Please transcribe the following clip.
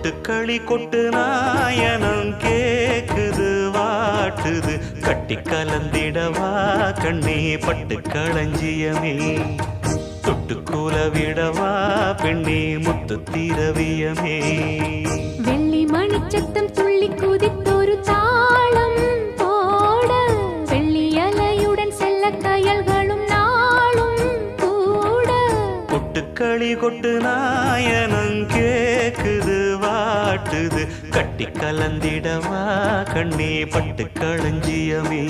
கொட்டுக்களி கொட்டு நாயனம் கேக்குது வாட்டுது கட்டி கலந்திடவா கண்ணே பட்டு களஞ்சியமே தொட்டுக்கூல விடவா பெண்ணே முத்து திரவியமே வெள்ளி மணிச்சத்தம் துள்ளி குதித்தொரு தாளம் போட வெள்ளி அலையுடன் செல்ல கயல்களும் நாளும் கூட கொட்டுக்களி கொட்டு நாயனம் கேக்குது வாட்டுது கட்டி கலந்திடவா கண்ணே பட்டு களஞ்சியமே